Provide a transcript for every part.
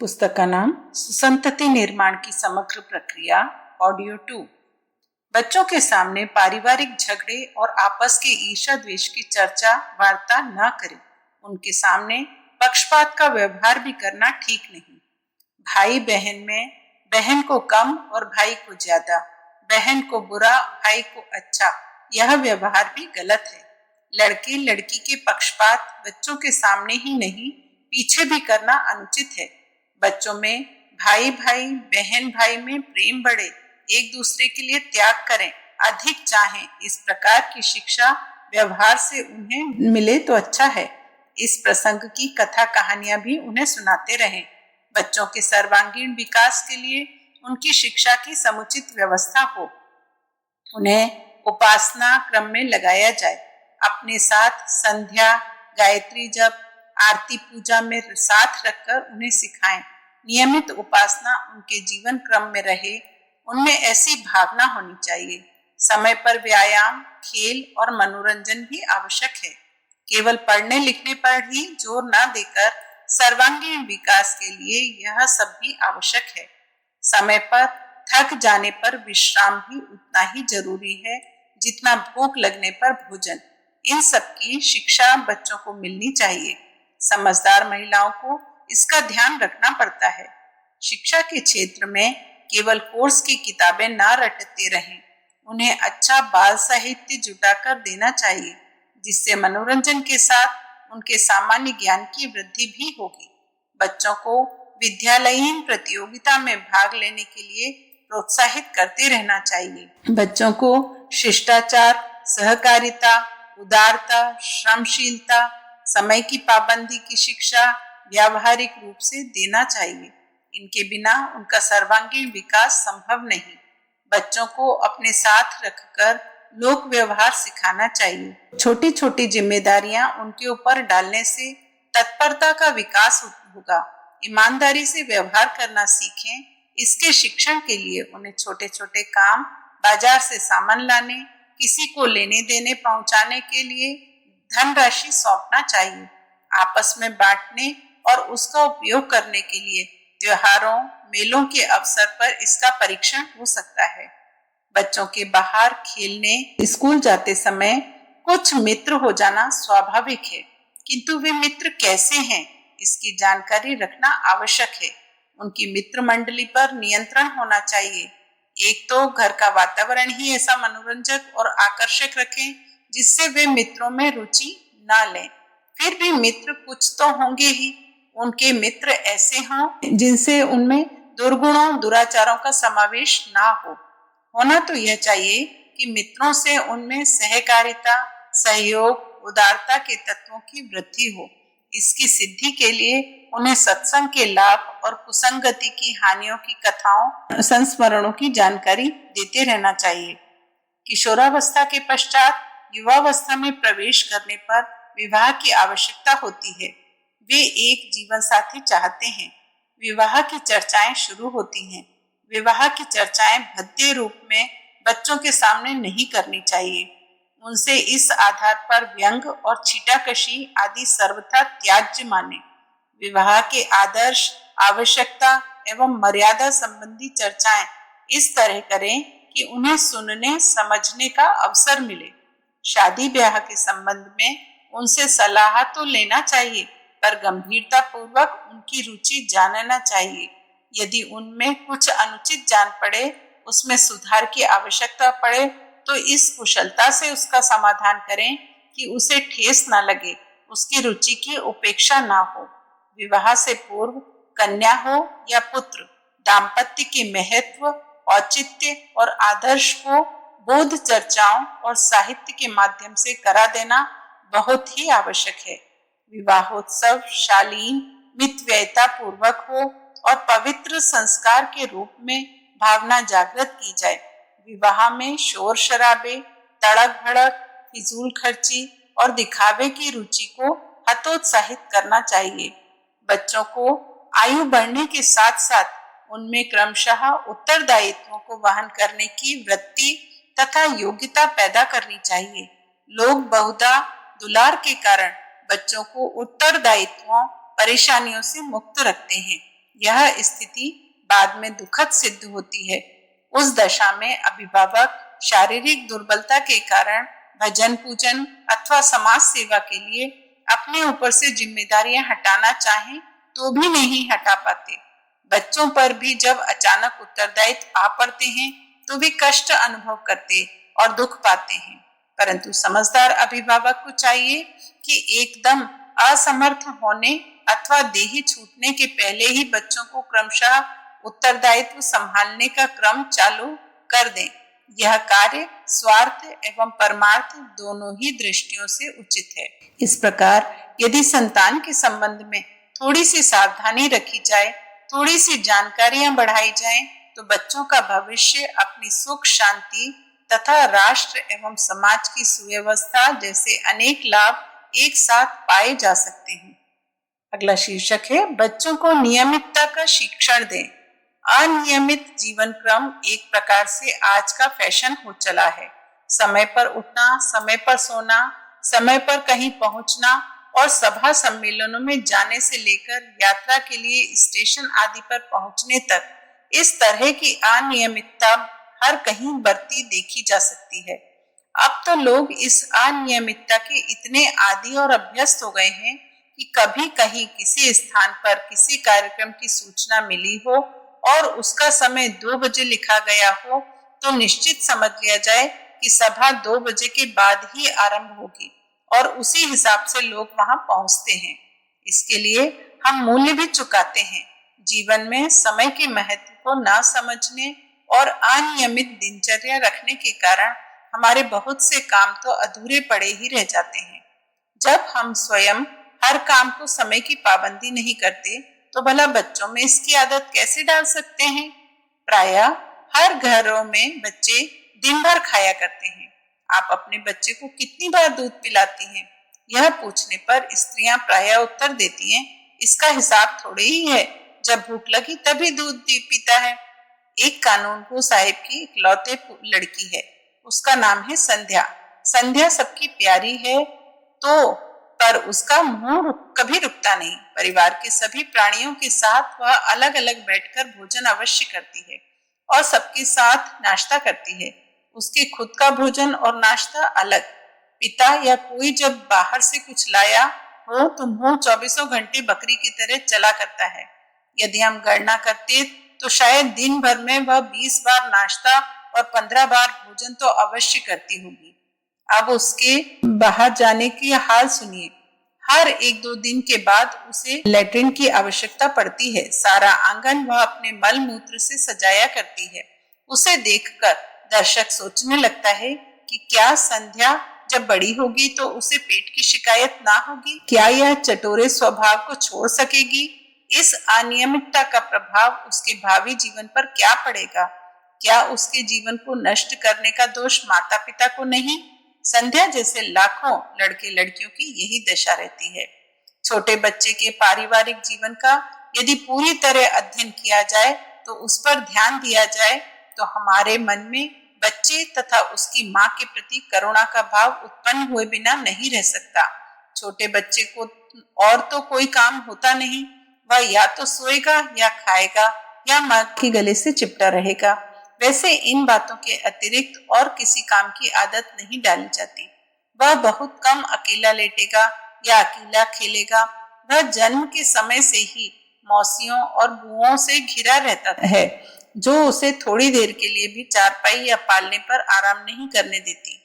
पुस्तक का नाम संतति निर्माण की समग्र प्रक्रिया, ऑडियो 2। बच्चों के सामने पारिवारिक झगड़े और आपस के ईर्ष्या द्वेष की चर्चा वार्ता न करें। उनके सामने पक्षपात का व्यवहार भी करना ठीक नहीं। भाई बहन में बहन को कम और भाई को ज्यादा, बहन को बुरा भाई को अच्छा, यह व्यवहार भी गलत है। लड़के लड़की के पक्षपात बच्चों के सामने ही नहीं, पीछे भी करना अनुचित है। बच्चों में भाई भाई बहन भाई में प्रेम बढ़े, एक दूसरे के लिए त्याग करें, अधिक चाहें, इस प्रकार की शिक्षा व्यवहार से उन्हें मिले तो अच्छा है। इस प्रसंग की कथा कहानियां भी उन्हें सुनाते रहें। बच्चों के सर्वांगीण विकास के लिए उनकी शिक्षा की समुचित व्यवस्था हो। उन्हें उपासना क्रम में लगाया जाए। अपने साथ संध्या, गायत्री जप, आरती पूजा में साथ रखकर उन्हें सिखाएं। नियमित उपासना उनके जीवन क्रम में रहे, उनमें ऐसी भावना होनी चाहिए। समय पर व्यायाम, खेल और मनोरंजन भी आवश्यक है। केवल पढ़ने लिखने पर ही जोर न देकर सर्वांगीण विकास के लिए यह सब भी आवश्यक है। समय पर थक जाने पर विश्राम भी उतना ही जरूरी है जितना भूख लगने पर भोजन। इन सब की शिक्षा बच्चों को मिलनी चाहिए। समझदार महिलाओं को इसका ध्यान रखना पड़ता है। शिक्षा के क्षेत्र में केवल कोर्स की किताबें ना रटते रहें। उन्हें अच्छा बाल साहित्य जुटाकर देना चाहिए, जिससे मनोरंजन के साथ उनके सामान्य ज्ञान की वृद्धि भी होगी। बच्चों को विद्यालयीन प्रतियोगिता में भाग लेने के लिए प्रोत्साहित करते रहना चाहिए। बच्चों को शिष्टाचार, सहकारिता, उदारता, श्रमशीलता, समय की पाबंदी की शिक्षा व्यावहारिक रूप से देना चाहिए। इनके बिना उनका सर्वांगीण विकास संभव नहीं। बच्चों को अपने साथ रखकर लोक व्यवहार सिखाना चाहिए। छोटी छोटी जिम्मेदारियां उनके ऊपर डालने से तत्परता का विकास होगा। ईमानदारी से व्यवहार करना सीखें। इसके शिक्षण के लिए उन्हें छोटे छोटे काम, बाजार से सामान लाने, किसी को लेने देने पहुंचाने के लिए धनराशि सौंपना चाहिए। आपस में बांटने और उसका उपयोग करने के लिए त्योहारों, मेलों के अवसर पर इसका परीक्षण हो सकता है। बच्चों के बाहर खेलने, स्कूल जाते समय कुछ मित्र हो जाना स्वाभाविक है, किंतु वे मित्र कैसे हैं, इसकी जानकारी रखना आवश्यक है। उनकी मित्र मंडली पर नियंत्रण होना चाहिए। एक तो घर का वातावरण ही ऐसा मनोरंजक और आकर्षक रखें जिससे वे मित्रों में रुचि ना लें। फिर भी मित्र कुछ तो होंगे ही। उनके मित्र ऐसे हों जिनसे उनमें दुर्गुणों, दुराचारों का समावेश ना हो। होना तो यह चाहिए कि मित्रों से उनमें सहकारिता, सहयोग, उदारता के तत्वों की वृद्धि हो। इसकी सिद्धि के लिए उन्हें सत्संग के लाभ और कुसंगति की हानियों की कथाओं, संस्मरणों की जानकारी देते रहना चाहिए। किशोरावस्था के पश्चात युवावस्था में प्रवेश करने पर विवाह की आवश्यकता होती है। वे एक जीवन साथी चाहते हैं। विवाह की चर्चाएं शुरू होती हैं। विवाह की चर्चाएं भद्दे रूप में बच्चों के सामने नहीं करनी चाहिए। उनसे इस आधार पर व्यंग और छीटाकशी आदि सर्वथा त्याज्य माने। विवाह के आदर्श, आवश्यकता एवं मर्यादा संबंधी चर्चाएं इस तरह करें कि उन्हें सुनने समझने का अवसर मिले। शादी ब्याह के संबंध में उनसे सलाह तो लेना चाहिए, पर गंभीरता पूर्वक उनकी रुचि जानना चाहिए। यदि उनमें कुछ अनुचित जान पड़े, उसमें सुधार की आवश्यकता पड़े, तो इस कुशलता से उसका समाधान करें कि उसे ठेस न लगे, उसकी रुचि की उपेक्षा ना हो। विवाह से पूर्व कन्या हो या पुत्र, दाम्पत्य के महत्व, औचित्य और आदर्श को बोध चर्चाओं और साहित्य के माध्यम से करा देना बहुत ही आवश्यक है। विवाहोत्सव शालीन, मितव्ययिता पूर्वक हो और पवित्र संस्कार के रूप में भावना जागृत की जाए। विवाह में शोर शराबे, तड़क भड़क, फिजूल खर्ची और दिखावे की रुचि को हतोत्साहित करना चाहिए। बच्चों को आयु बढ़ने के साथ साथ उनमें क्रमशः उत्तरदायित्वों को वहन करने की वृत्ति तथा योग्यता पैदा करनी चाहिए। लोग बहुधा दुलार के कारण बच्चों को उत्तरदायित्वों, परेशानियों से मुक्त रखते हैं। यह स्थिति बाद में दुखद सिद्ध होती है। उस दशा में अभिभावक शारीरिक दुर्बलता के कारण भजन पूजन अथवा समाज सेवा के लिए अपने ऊपर से जिम्मेदारियां हटाना चाहें तो भी नहीं हटा पाते। बच्चों पर भी जब अचानक उत्तरदायित्व आ पड़ते हैं तो वे कष्ट अनुभव करते और दुख पाते हैं। परंतु समझदार अभिभावक को चाहिए कि एकदम असमर्थ होने अथवा देही छूटने के पहले ही बच्चों को क्रमशः उत्तरदायित्व संभालने का क्रम चालू कर दें। यह कार्य स्वार्थ एवं परमार्थ दोनों ही दृष्टियों से उचित है। इस प्रकार यदि संतान के संबंध में थोड़ी सी सावधानी रखी जाए, थोड़ी सी जानकारियां बढ़ाई जाएं, तो बच्चों का भविष्य अपनी सुख शांति तथा राष्ट्र एवं समाज की सुव्यवस्था जैसे अनेक लाभ एक साथ पाए जा सकते हैं। अगला शीर्षक है बच्चों को नियमितता का शिक्षण दें। अनियमित जीवन क्रम एक प्रकार से आज का फैशन हो चला है। समय पर उठना, समय पर सोना, समय पर कहीं पहुंचना और सभा सम्मेलनों में जाने से लेकर यात्रा के लिए स्टेशन आदि पर पहुंचने तक इस तरह की अनियमितता हर कहीं बढ़ती देखी जा सकती है। अब तो लोग इस अनियमितता के इतने आदी और अभ्यस्त हो गए हैं कि कभी कहीं किसी स्थान पर किसी कार्यक्रम की सूचना मिली हो और उसका समय 2 बजे लिखा गया हो तो निश्चित समझ लिया जाए कि सभा 2 बजे के बाद ही आरंभ होगी और उसी हिसाब से लोग वहां पहुंचते हैं। इसके लिए हम मूल्य भी चुकाते हैं। जीवन में समय के महत्व को न समझने और अनियमित दिनचर्या रखने के कारण हमारे बहुत से काम तो अधूरे पड़े ही रह जाते हैं। जब हम स्वयं हर काम को समय की पाबंदी नहीं करते तो भला बच्चों में इसकी आदत कैसे डाल सकते हैं। प्रायः हर घरों में बच्चे दिन भर खाया करते हैं। आप अपने बच्चे को कितनी बार दूध पिलाती हैं? यह पूछने पर स्त्रियां प्रायः उत्तर देती हैं, इसका हिसाब थोड़े ही है, जब भूख लगी तभी दूध पीता है। एक कानूनगो साहिब की इकलौते लड़की है, उसका नाम है संध्या। संध्या सबकी प्यारी है तो पर उसका मुंह कभी रुकता नहीं। परिवार के सभी प्राणियों के साथ वह अलग अलग बैठकर भोजन अवश्य करती है और सबके साथ नाश्ता करती है। उसके खुद का भोजन और नाश्ता अलग। पिता या कोई जब बाहर से कुछ लाया हो तो मुंह 24 घंटे बकरी की तरह चला करता है। यदि हम गणना करते तो शायद दिन भर में वह 20 बार नाश्ता और 15 बार भोजन तो अवश्य करती होगी। अब उसके बाहर जाने की हाल सुनिए। हर 1-2 दिन के बाद उसे लैट्रिन की आवश्यकता पड़ती है। सारा आंगन वह अपने मल मूत्र से सजाया करती है। उसे देखकर दर्शक सोचने लगता है कि क्या संध्या जब बड़ी होगी तो उसे पेट की शिकायत ना होगी? क्या यह चटोरे स्वभाव को छोड़ सकेगी? इस अनियमितता का प्रभाव उसके भावी जीवन पर क्या पड़ेगा? क्या उसके जीवन को नष्ट करने का दोष माता पिता को नहीं? संध्या जैसे लाखों लड़के लड़कियों की यही दशा रहती है। छोटे बच्चे के पारिवारिक जीवन का यदि पूरी तरह अध्ययन किया जाए तो उस पर ध्यान दिया जाए तो हमारे मन में बच्चे तथा उसकी माँ के प्रति करुणा का भाव उत्पन्न हुए बिना नहीं रह सकता। छोटे बच्चे को और तो कोई काम होता नहीं, वह या तो सोएगा या खाएगा या माँ के गले से चिपटा रहेगा। वैसे इन बातों के अतिरिक्त और किसी काम की आदत नहीं डाली जाती। वह बहुत कम अकेला लेटेगा या अकेला खेलेगा। वह जन्म के समय से ही मौसियों और बुओं से घिरा रहता है, जो उसे थोड़ी देर के लिए भी चारपाई या पालने पर आराम नहीं करने देती।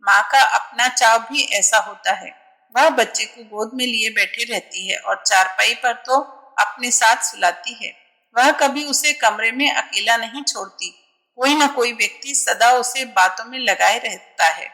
माँ का अपना चाव भी ऐसा होता है। वह बच्चे को गोद में लिए बैठे रहती है और चारपाई पर तो अपने साथ सुलाती है। वह कभी उसे कमरे में अकेला नहीं छोड़ती। कोई न कोई व्यक्ति सदा उसे बातों में लगाए रहता है।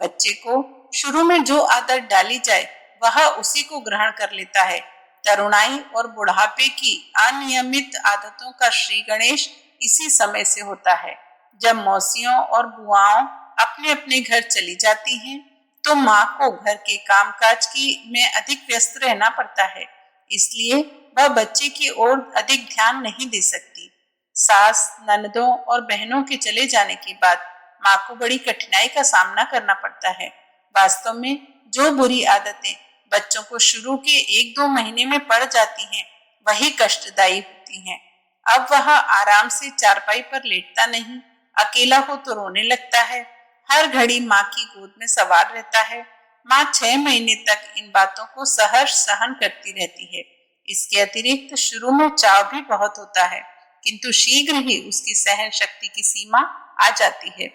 बच्चे को शुरू में जो आदत डाली जाए वह उसी को ग्रहण कर लेता है। तरुणाई और बुढ़ापे की अनियमित आदतों का श्री गणेश इसी समय से होता है। जब मौसियों और बुआओं अपने अपने घर चली जाती हैं, तो माँ को घर के कामकाज में अधिक व्यस्त रहना पड़ता है। इसलिए वह बच्चे की ओर अधिक ध्यान नहीं दे सकती। सास, ननदों और बहनों के चले जाने के बाद माँ को बड़ी कठिनाई का सामना करना पड़ता है। वास्तव में जो बुरी आदतें बच्चों को शुरू के 1-2 महीने में पड़ जाती हैं, वही कष्टदायी होती हैं। अब वह आराम से चारपाई पर लेटता नहीं, अकेला हो तो रोने लगता है, हर घड़ी माँ की गोद में सवार रहता है। माँ 6 महीने तक इन बातों को सहर्ष सहन करती रहती है। इसके अतिरिक्त शुरू में चाव भी बहुत होता है, किंतु शीघ्र ही उसकी सहन शक्ति की सीमा आ जाती है।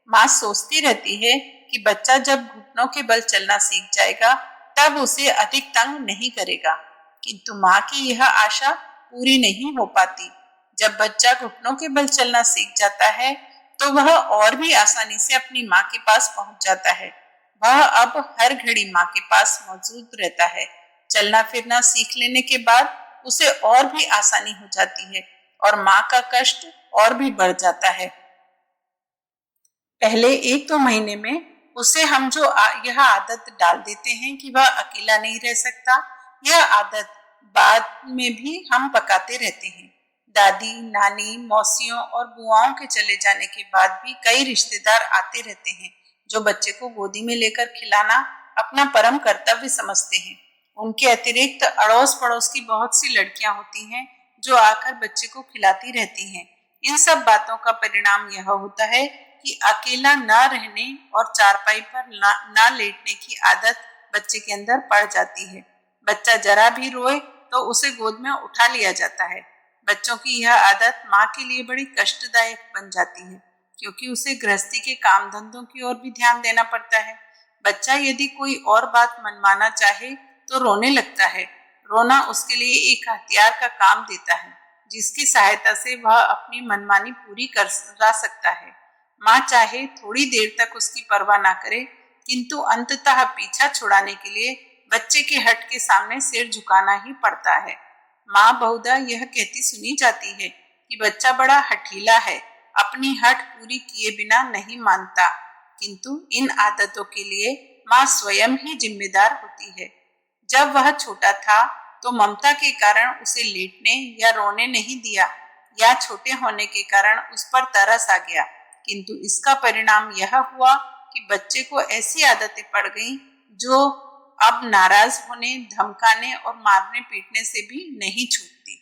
माँ सोचती रहती है कि बच्चा जब घुटनों के बल चलना सीख जाएगा तब उसे अधिक तंग नहीं करेगा, किंतु माँ की यह आशा पूरी नहीं हो पाती। जब बच्चा घुटनों के बल चलना सीख जाता है तो वह और भी आसानी से अपनी माँ के पास पहुंच जाता है। वह अब हर घड़ी माँ के पास मौजूद रहता है। चलना फिरना सीख लेने के बाद उसे और भी आसानी हो जाती है और माँ का कष्ट और भी बढ़ जाता है। पहले 1-2 महीने में उसे हम जो यह आदत डाल देते हैं कि वह अकेला नहीं रह सकता, यह आदत बाद में भी हम पकाते रहते हैं। दादी, नानी, मौसियों और बुआओं के चले जाने के बाद भी कई रिश्तेदार आते रहते हैं जो बच्चे को गोदी में लेकर खिलाना अपना परम कर्तव्य समझते हैं। उनके अतिरिक्त अड़ोस पड़ोस की बहुत सी लड़कियां होती हैं जो आकर बच्चे को खिलाती रहती हैं। इन सब बातों का परिणाम यह होता है कि अकेला न रहने और चारपाई पर न लेटने की आदत बच्चे के अंदर पड़ जाती है। बच्चा जरा भी रोए तो उसे गोद में उठा लिया जाता है। बच्चों की यह आदत माँ के लिए बड़ी कष्टदायक बन जाती है, क्योंकि उसे गृहस्थी के काम धंधों की ओर भी ध्यान देना पड़ता है। बच्चा यदि कोई और बात मनवाना चाहे तो रोने लगता है। रोना उसके लिए एक हथियार का काम देता है, जिसकी सहायता से वह अपनी मनमानी पूरी कर सकता है। माँ चाहे थोड़ी देर तक उसकी परवाह ना करे, किंतु अंततः पीछा छुड़ाने के लिए बच्चे के हट के सामने सिर झुकाना ही पड़ता है। माँ बहुधा यह कहती सुनी जाती है कि बच्चा बड़ा हठीला है, अपनी हट पूरी किए बिना नहीं मानता, किंतु इन आदतों के लिए माँ स्वयं ही जिम्मेदार होती है। जब वह छोटा था तो ममता के कारण उसे लेटने या रोने नहीं दिया, या छोटे होने के कारण उस पर तरस आ गया, किंतु इसका परिणाम यह हुआ कि बच्चे को ऐसी आदतें पड़ गईं जो अब नाराज होने, धमकाने और मारने पीटने से भी नहीं छूटती।